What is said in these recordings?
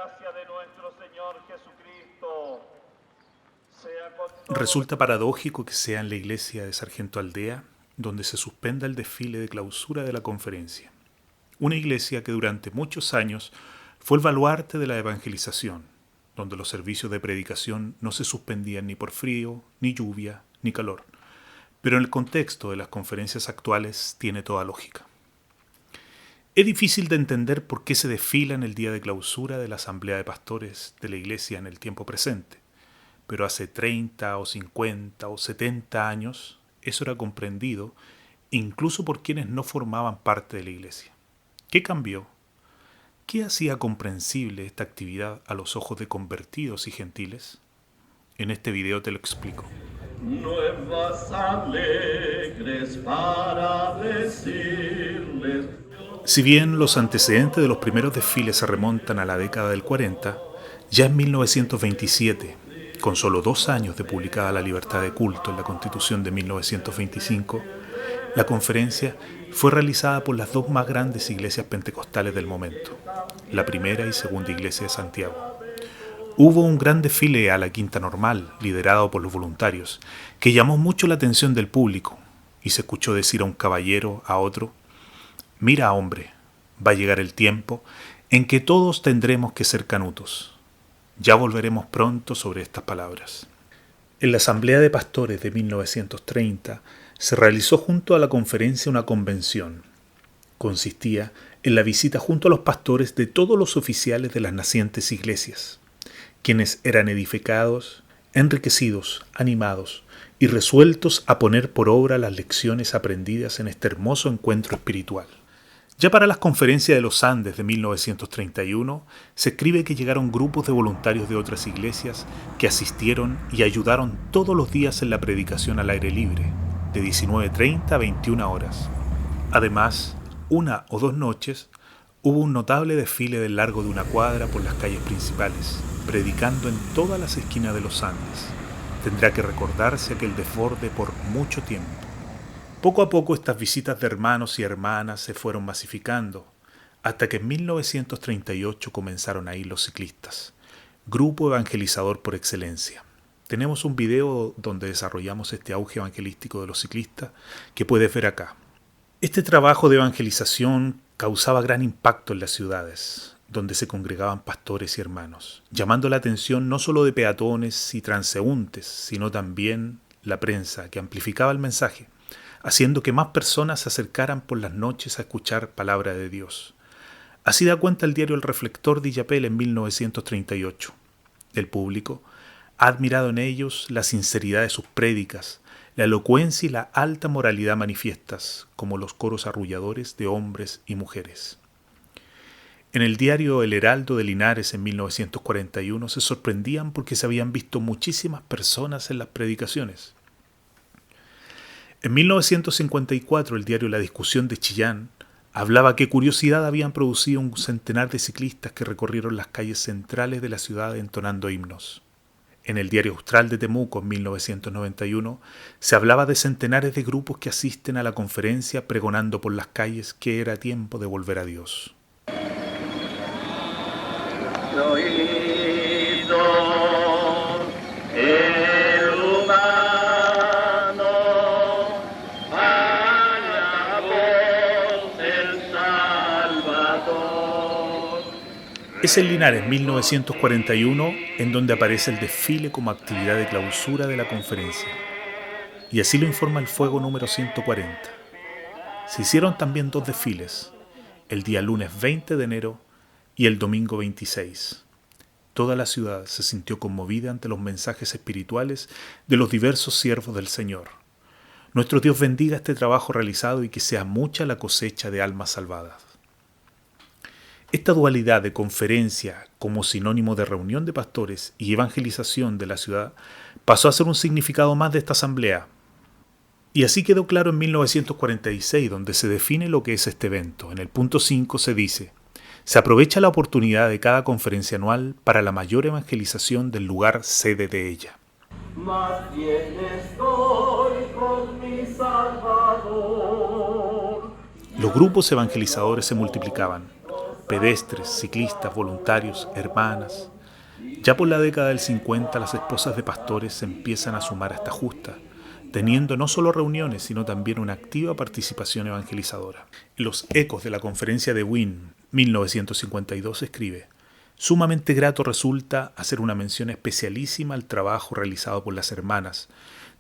gracia de nuestro Señor Jesucristo sea con todos. Resulta paradójico que sea en la iglesia de Sargento Aldea donde se suspenda el desfile de clausura de la conferencia. Una iglesia que durante muchos años fue el baluarte de la evangelización, donde los servicios de predicación no se suspendían ni por frío, ni lluvia, ni calor. Pero en el contexto de las conferencias actuales tiene toda lógica. Es difícil de entender por qué se desfila en el día de clausura de la asamblea de pastores de la iglesia en el tiempo presente, pero hace 30 o 50 o 70 años eso era comprendido incluso por quienes no formaban parte de la iglesia. ¿Qué cambió? ¿Qué hacía comprensible esta actividad a los ojos de convertidos y gentiles? En este video te lo explico. Nuevas alegres para decirles. Si bien los antecedentes de los primeros desfiles se remontan a la década del 40, ya en 1927, con solo 2 años de publicada la libertad de culto en la Constitución de 1925, la conferencia fue realizada por las 2 más grandes iglesias pentecostales del momento, la Primera y Segunda Iglesia de Santiago. Hubo un gran desfile a la Quinta Normal, liderado por los voluntarios, que llamó mucho la atención del público, y se escuchó decir a un caballero a otro: «Mira, hombre, va a llegar el tiempo en que todos tendremos que ser canutos». Ya volveremos pronto sobre estas palabras. En la Asamblea de Pastores de 1930 se realizó junto a la conferencia una convención. Consistía en la visita junto a los pastores de todos los oficiales de las nacientes iglesias, quienes eran edificados, enriquecidos, animados y resueltos a poner por obra las lecciones aprendidas en este hermoso encuentro espiritual. Ya para las conferencias de los Andes de 1931, se escribe que llegaron grupos de voluntarios de otras iglesias que asistieron y ayudaron todos los días en la predicación al aire libre, de 19:30 a 21 horas. Además, 1 o 2 noches, hubo un notable desfile del largo de 1 cuadra por las calles principales, predicando en todas las esquinas de los Andes. Tendrá que recordarse aquel desborde por mucho tiempo. Poco a poco estas visitas de hermanos y hermanas se fueron masificando, hasta que en 1938 comenzaron a ir los ciclistas, grupo evangelizador por excelencia. Tenemos un video donde desarrollamos este auge evangelístico de los ciclistas que puedes ver acá. Este trabajo de evangelización causaba gran impacto en las ciudades, donde se congregaban pastores y hermanos, llamando la atención no solo de peatones y transeúntes, sino también la prensa que amplificaba el mensaje, haciendo que más personas se acercaran por las noches a escuchar palabra de Dios. Así da cuenta el diario El Reflector de Illapel en 1938. El público ha admirado en ellos la sinceridad de sus prédicas, la elocuencia y la alta moralidad manifiestas, como los coros arrulladores de hombres y mujeres. En el diario El Heraldo de Linares en 1941 se sorprendían porque se habían visto muchísimas personas en las predicaciones. En 1954 el diario La Discusión de Chillán hablaba qué curiosidad habían producido un centenar de ciclistas que recorrieron las calles centrales de la ciudad entonando himnos. En el diario Austral de Temuco en 1991 se hablaba de centenares de grupos que asisten a la conferencia pregonando por las calles que era tiempo de volver a Dios. Es en Linares 1941 en donde aparece el desfile como actividad de clausura de la conferencia. Y así lo informa el Fuego número 140. Se hicieron también 2 desfiles, el día lunes 20 de enero y el domingo 26. Toda la ciudad se sintió conmovida ante los mensajes espirituales de los diversos siervos del Señor. Nuestro Dios bendiga este trabajo realizado y que sea mucha la cosecha de almas salvadas. Esta dualidad de conferencia como sinónimo de reunión de pastores y evangelización de la ciudad pasó a ser un significado más de esta asamblea. Y así quedó claro en 1946, donde se define lo que es este evento. En el punto 5 se dice: se aprovecha la oportunidad de cada conferencia anual para la mayor evangelización del lugar sede de ella. Más bien estoy con mi Salvador. Los grupos evangelizadores se multiplicaban. pedestres, ciclistas, voluntarios, hermanas. Ya por la década del 50 las esposas de pastores se empiezan a sumar a esta justa, teniendo no solo reuniones, sino también una activa participación evangelizadora. En los ecos de la conferencia de Wien, 1952, escribe: sumamente grato resulta hacer una mención especialísima al trabajo realizado por las hermanas.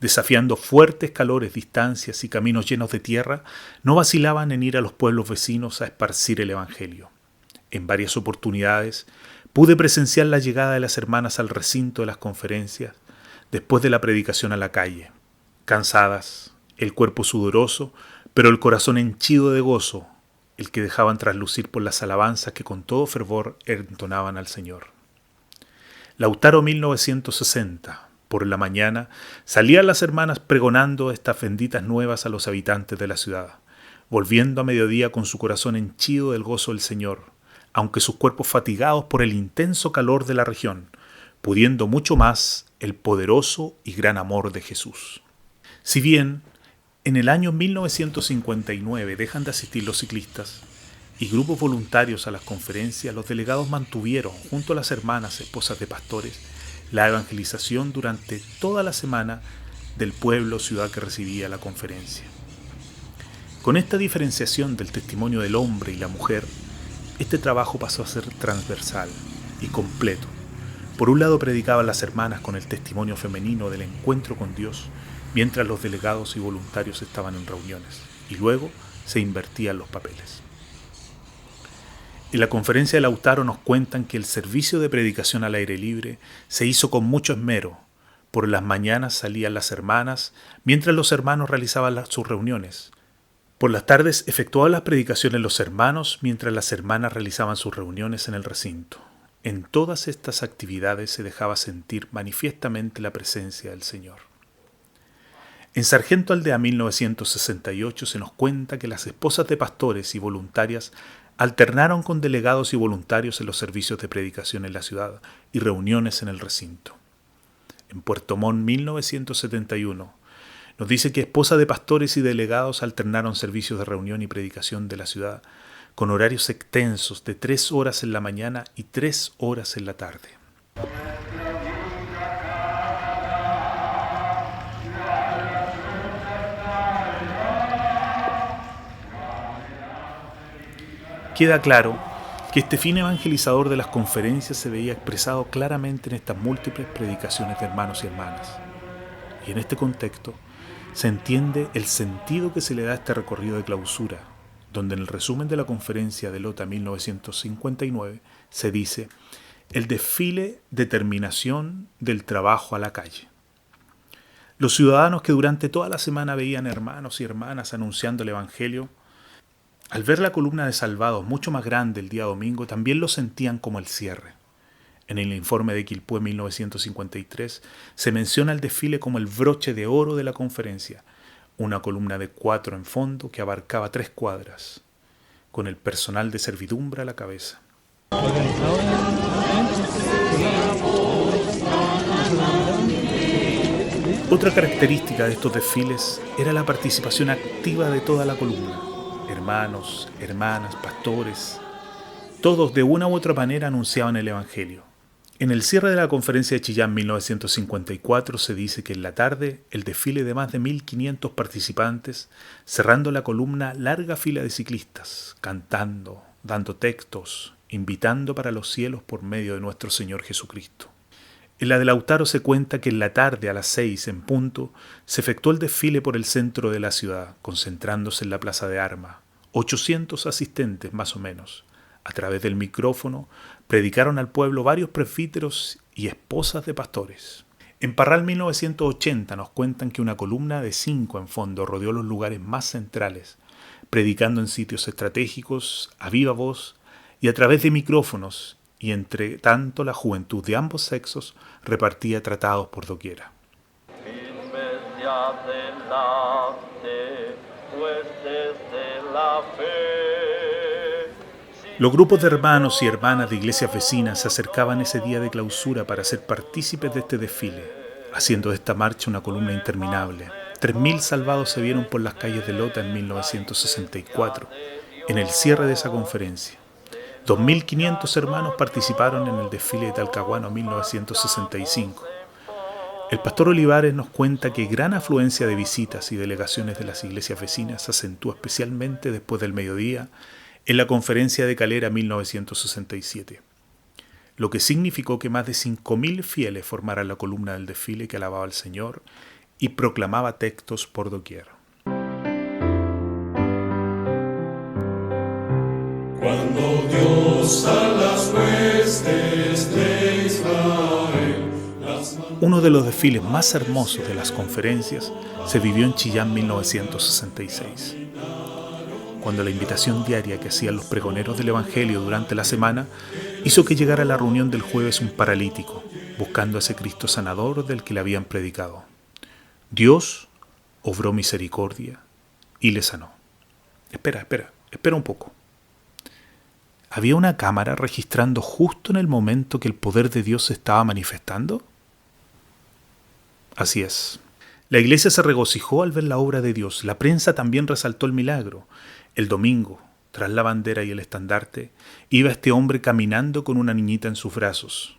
Desafiando fuertes calores, distancias y caminos llenos de tierra, no vacilaban en ir a los pueblos vecinos a esparcir el Evangelio. En varias oportunidades pude presenciar la llegada de las hermanas al recinto de las conferencias después de la predicación a la calle. Cansadas, el cuerpo sudoroso, pero el corazón henchido de gozo, el que dejaban traslucir por las alabanzas que con todo fervor entonaban al Señor. Lautaro 1960. Por la mañana salían las hermanas pregonando estas benditas nuevas a los habitantes de la ciudad, volviendo a mediodía con su corazón henchido del gozo del Señor, aunque sus cuerpos fatigados por el intenso calor de la región, pudiendo mucho más el poderoso y gran amor de Jesús. Si bien en el año 1959 dejan de asistir los ciclistas y grupos voluntarios a las conferencias, los delegados mantuvieron, junto a las hermanas esposas de pastores, la evangelización durante toda la semana del pueblo o ciudad que recibía la conferencia. Con esta diferenciación del testimonio del hombre y la mujer, este trabajo pasó a ser transversal y completo. Por un lado predicaban las hermanas con el testimonio femenino del encuentro con Dios, mientras los delegados y voluntarios estaban en reuniones, y luego se invertían los papeles. En la conferencia de Lautaro nos cuentan que el servicio de predicación al aire libre se hizo con mucho esmero. Por las mañanas salían las hermanas, mientras los hermanos realizaban sus reuniones. Por las tardes efectuaban las predicaciones los hermanos, mientras las hermanas realizaban sus reuniones en el recinto. En todas estas actividades se dejaba sentir manifiestamente la presencia del Señor. En Sargento Aldea 1968 se nos cuenta que las esposas de pastores y voluntarias alternaron con delegados y voluntarios en los servicios de predicación en la ciudad y reuniones en el recinto. En Puerto Montt 1971 nos dice que esposas de pastores y delegados alternaron servicios de reunión y predicación de la ciudad con horarios extensos de 3 horas en la mañana y 3 horas en la tarde. Queda claro que este fin evangelizador de las conferencias se veía expresado claramente en estas múltiples predicaciones de hermanos y hermanas. Y en este contexto se entiende el sentido que se le da a este recorrido de clausura, donde en el resumen de la conferencia de Lota 1959 se dice: el desfile de terminación del trabajo a la calle. Los ciudadanos que durante toda la semana veían hermanos y hermanas anunciando el Evangelio, al ver la columna de salvados mucho más grande el día domingo, también lo sentían como el cierre. En el informe de Quilpué 1953 se menciona el desfile como el broche de oro de la conferencia, una columna de 4 en fondo que abarcaba 3 cuadras, con el personal de servidumbre a la cabeza. Otra característica de estos desfiles era la participación activa de toda la columna. Hermanos, hermanas, pastores, todos de una u otra manera anunciaban el Evangelio. En el cierre de la conferencia de Chillán 1954 se dice que en la tarde el desfile de más de 1.500 participantes, cerrando la columna larga fila de ciclistas, cantando, dando textos, invitando para los cielos por medio de nuestro Señor Jesucristo. En la de Lautaro se cuenta que en la tarde a las 6 en punto se efectuó el desfile por el centro de la ciudad, concentrándose en la Plaza de Armas. 800 asistentes más o menos. A través del micrófono predicaron al pueblo varios presbíteros y esposas de pastores. En Parral 1980 nos cuentan que una columna de 5 en fondo rodeó los lugares más centrales, predicando en sitios estratégicos, a viva voz y a través de micrófonos, y entre tanto la juventud de ambos sexos repartía tratados por doquiera. Los grupos de hermanos y hermanas de iglesias vecinas se acercaban ese día de clausura para ser partícipes de este desfile, haciendo de esta marcha una columna interminable. 3.000 salvados se vieron por las calles de Lota en 1964, en el cierre de esa conferencia. 2.500 hermanos participaron en el desfile de Talcahuano 1965. El pastor Olivares nos cuenta que gran afluencia de visitas y delegaciones de las iglesias vecinas se acentúa especialmente después del mediodía en la Conferencia de Calera 1967, lo que significó que más de 5.000 fieles formaran la columna del desfile que alababa al Señor y proclamaba textos por doquier. Cuando Dios a las huestes de Israel. Uno de los desfiles más hermosos de las conferencias se vivió en Chillán 1966, cuando la invitación diaria que hacían los pregoneros del Evangelio durante la semana hizo que llegara a la reunión del jueves un paralítico, buscando a ese Cristo sanador del que le habían predicado. Dios obró misericordia y le sanó. Espera un poco. ¿Había una cámara registrando justo en el momento que el poder de Dios se estaba manifestando? Así es. La iglesia se regocijó al ver la obra de Dios. La prensa también resaltó el milagro. El domingo, tras la bandera y el estandarte, iba este hombre caminando con una niñita en sus brazos.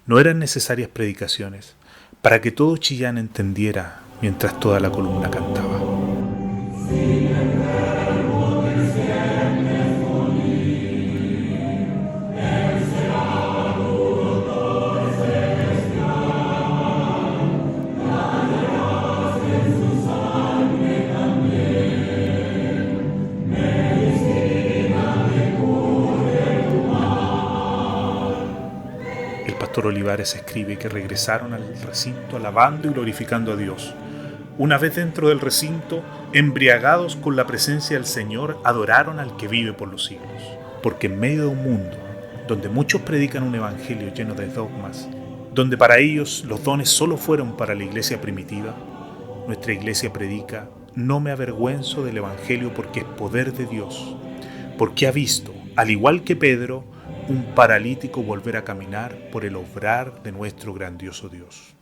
No eran necesarias predicaciones para que todo Chillán entendiera mientras toda la columna cantaba. Olivares escribe que regresaron al recinto alabando y glorificando a Dios. Una vez dentro del recinto, embriagados con la presencia del Señor, adoraron al que vive por los siglos. Porque en medio de un mundo donde muchos predican un evangelio lleno de dogmas, donde para ellos los dones solo fueron para la iglesia primitiva, nuestra iglesia predica: no me avergüenzo del evangelio porque es poder de Dios, porque ha visto, al igual que Pedro, un paralítico volver a caminar por el obrar de nuestro grandioso Dios.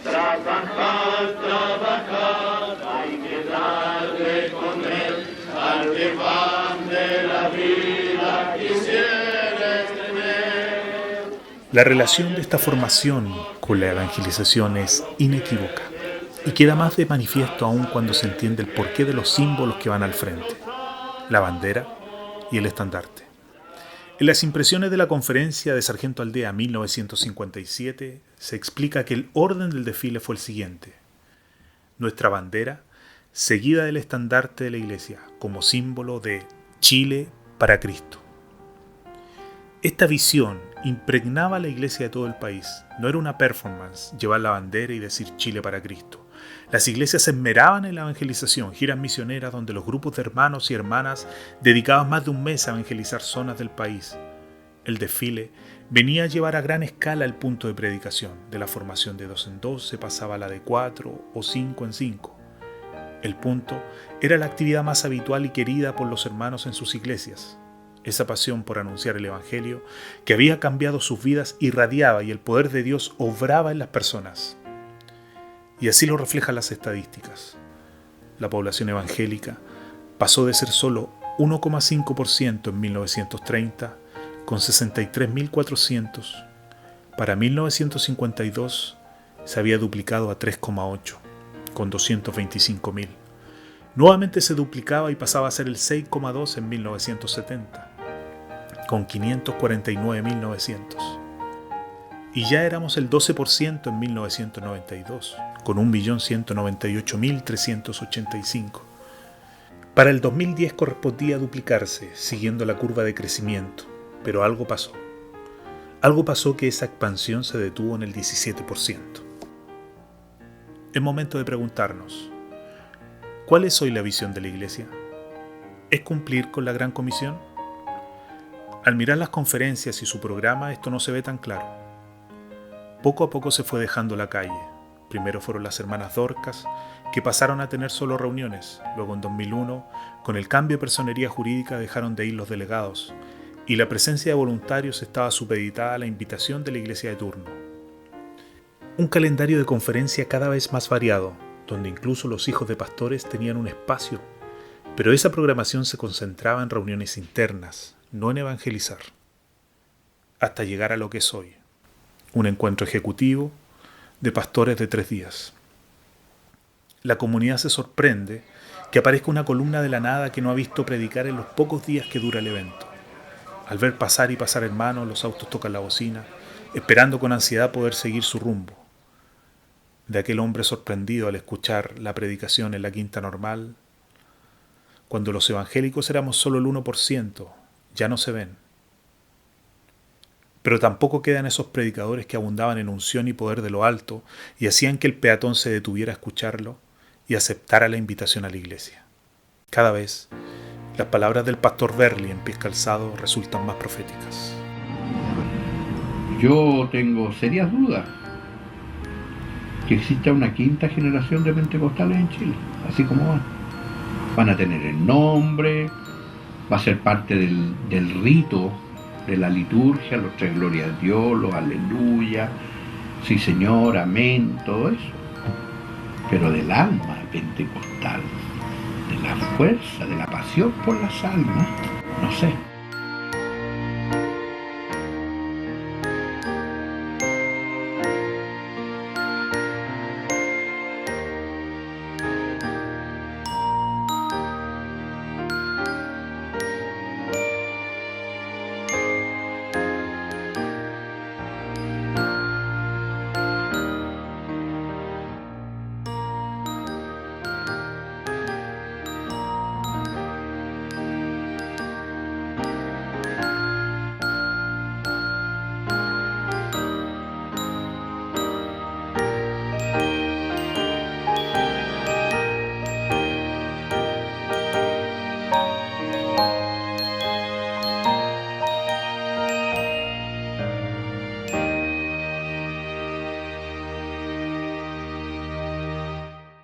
Trabajar, hay que darle comer al que pan de la vida quisieres tener. La relación de esta formación con la evangelización es inequívoca y queda más de manifiesto aún cuando se entiende el porqué de los símbolos que van al frente: la bandera y el estandarte. En las impresiones de la conferencia de Sargento Aldea 1957 se explica que el orden del desfile fue el siguiente: nuestra bandera, seguida del estandarte de la iglesia, como símbolo de Chile para Cristo. Esta visión impregnaba a la iglesia de todo el país. No era una performance llevar la bandera y decir Chile para Cristo. Las iglesias se esmeraban en la evangelización, giras misioneras donde los grupos de hermanos y hermanas dedicaban más de un mes a evangelizar zonas del país. El desfile venía a llevar a gran escala el punto de predicación. De la formación de 2 en 2 se pasaba a la de 4 o 5 en 5. El punto era la actividad más habitual y querida por los hermanos en sus iglesias. Esa pasión por anunciar el evangelio que había cambiado sus vidas irradiaba y el poder de Dios obraba en las personas. Y así lo reflejan las estadísticas. La población evangélica pasó de ser solo 1,5% en 1930, con 63.400. Para 1952 se había duplicado a 3,8, con 225.000. Nuevamente se duplicaba y pasaba a ser el 6,2 en 1970, con 549.900. Y ya éramos el 12% en 1992, con 1.198.385. Para el 2010 correspondía duplicarse, siguiendo la curva de crecimiento, pero algo pasó. Algo pasó que esa expansión se detuvo en el 17%. Es momento de preguntarnos: ¿cuál es hoy la visión de la Iglesia? ¿Es cumplir con la Gran Comisión? Al mirar las conferencias y su programa, esto no se ve tan claro. Poco a poco se fue dejando la calle. Primero fueron las hermanas Dorcas, que pasaron a tener solo reuniones. Luego, en 2001, con el cambio de personería jurídica, dejaron de ir los delegados, y la presencia de voluntarios estaba supeditada a la invitación de la iglesia de turno. Un calendario de conferencia cada vez más variado, donde incluso los hijos de pastores tenían un espacio, pero esa programación se concentraba en reuniones internas, no en evangelizar, hasta llegar a lo que es hoy, un encuentro ejecutivo de pastores de 3 días. La comunidad se sorprende que aparezca una columna de la nada que no ha visto predicar en los pocos días que dura el evento. Al ver pasar y pasar hermanos, los autos tocan la bocina, esperando con ansiedad poder seguir su rumbo. De aquel hombre sorprendido al escuchar la predicación en la Quinta Normal, cuando los evangélicos éramos solo el 1%, ya no se ven. Pero tampoco quedan esos predicadores que abundaban en unción y poder de lo alto y hacían que el peatón se detuviera a escucharlo y aceptara la invitación a la iglesia. Cada vez, las palabras del pastor Berli en Pies Calzados resultan más proféticas. Yo tengo serias dudas que exista una quinta generación de pentecostales en Chile, así como van. Van a tener el nombre, va a ser parte del rito, de la liturgia, los 3 glorias a Dios, los aleluya, sí Señor, amén, todo eso. Pero del alma pentecostal, de la fuerza, de la pasión por las almas, no sé.